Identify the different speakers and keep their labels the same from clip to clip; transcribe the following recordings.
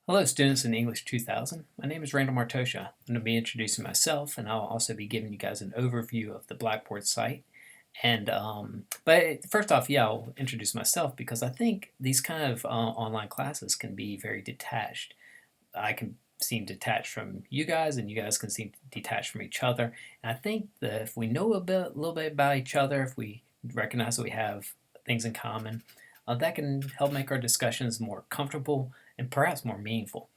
Speaker 1: Hello, students in English 2000. My name is Randall Martosha. I'm going to be introducing myself, and I'll also be giving you guys an overview of the Blackboard site. But first off, I'll introduce myself because I think these kind of online classes can be very detached. I can seem detached from you guys, and you guys can seem detached from each other. And I think that if we know a little bit about each other, if we recognize that we have things in common, that can help make our discussions more comfortable and perhaps more meaningful.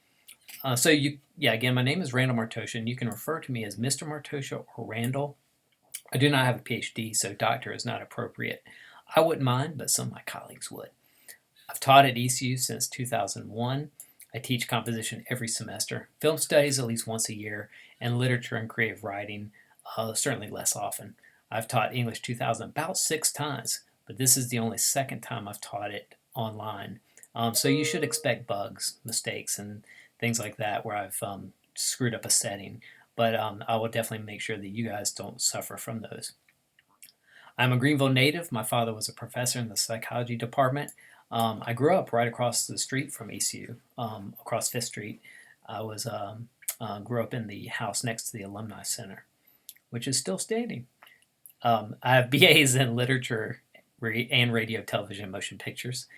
Speaker 1: Again, my name is Randall Martosha, and you can refer to me as Mr. Martosha or Randall. I do not have a PhD, so doctor is not appropriate. I wouldn't mind, but some of my colleagues would. I've taught at ECU since 2001. I teach composition every semester, film studies at least once a year, and literature and creative writing certainly less often. I've taught English 2000 about 6 times, but this is the only second time I've taught it online. So you should expect bugs, mistakes, and things like that where I've screwed up a setting. But I will definitely make sure that you guys don't suffer from those. I'm a Greenville native. My father was a professor in the psychology department. I grew up right across the street from ECU, across 5th Street. I grew up in the house next to the Alumni Center, which is still standing. I have BAs in literature and radio, television, motion pictures.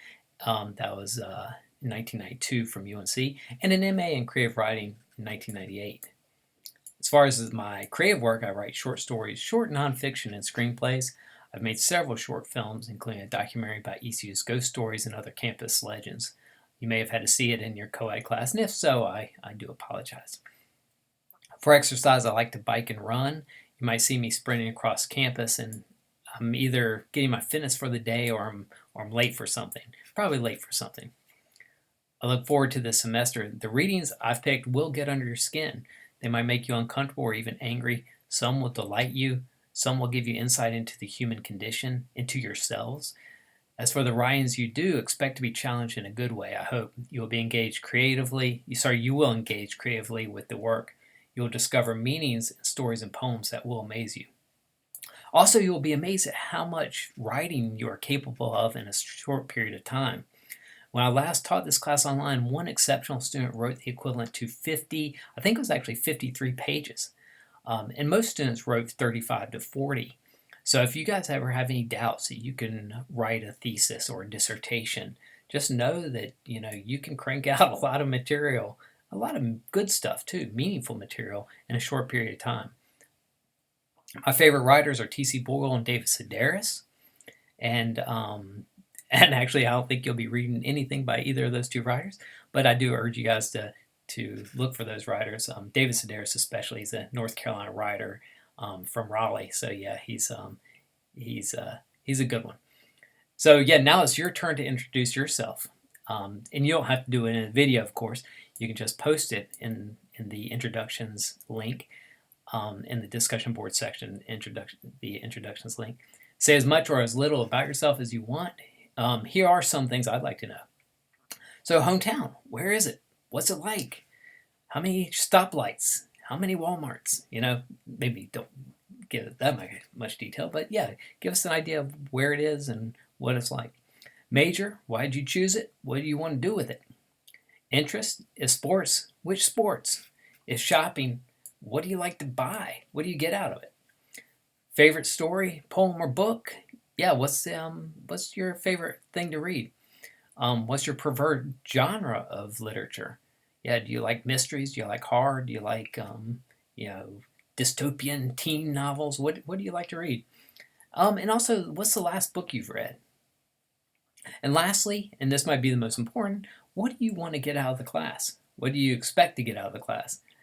Speaker 1: That was in 1992 from UNC, and an MA in creative writing in 1998. As far as my creative work, I write short stories, short nonfiction, and screenplays. I've made several short films, including a documentary about ECU's ghost stories and other campus legends. You may have had to see it in your co-ed class, and if so, I do apologize. For exercise, I like to bike and run. You might see me sprinting across campus, and I'm either getting my fitness for the day or I'm late for something. Probably late for something. I look forward to this semester. The readings I've picked will get under your skin. They might make you uncomfortable or even angry. Some will delight you. Some will give you insight into the human condition, into yourselves. As for the writings you do, expect to be challenged in a good way, I hope. You will engage creatively with the work. You will discover meanings in stories and poems that will amaze you. Also, you will be amazed at how much writing you are capable of in a short period of time. When I last taught this class online, one exceptional student wrote the equivalent to 50, I think it was actually 53 pages. And most students wrote 35 to 40. So if you guys ever have any doubts that you can write a thesis or a dissertation, just know that you can crank out a lot of material, a lot of good stuff too, meaningful material in a short period of time. My favorite writers are T.C. Boyle and David Sedaris, and actually I don't think you'll be reading anything by either of those two writers, but I do urge you guys to look for those writers. David Sedaris especially, he's a North Carolina writer from Raleigh, so yeah, he's a good one. So yeah, now it's your turn to introduce yourself, and you don't have to do it in a video, of course. You can just post it in the introductions link. In the discussion board section, the introductions link. Say as much or as little about yourself as you want. Here are some things I'd like to know. So hometown, where is it? What's it like? How many stoplights? How many Walmarts? Maybe don't give it that much detail, but yeah, give us an idea of where it is and what it's like. Major, why did you choose it? What do you want to do with it? Interest, is sports? Which sports? Is shopping? What do you like to buy? What do you get out of it? Favorite story, poem, or book? Yeah, what's your favorite thing to read? What's your preferred genre of literature? Yeah, do you like mysteries? Do you like horror? Do you like dystopian teen novels? What do you like to read? And also, what's the last book you've read? And lastly, and this might be the most important, what do you want to get out of the class? What do you expect to get out of the class?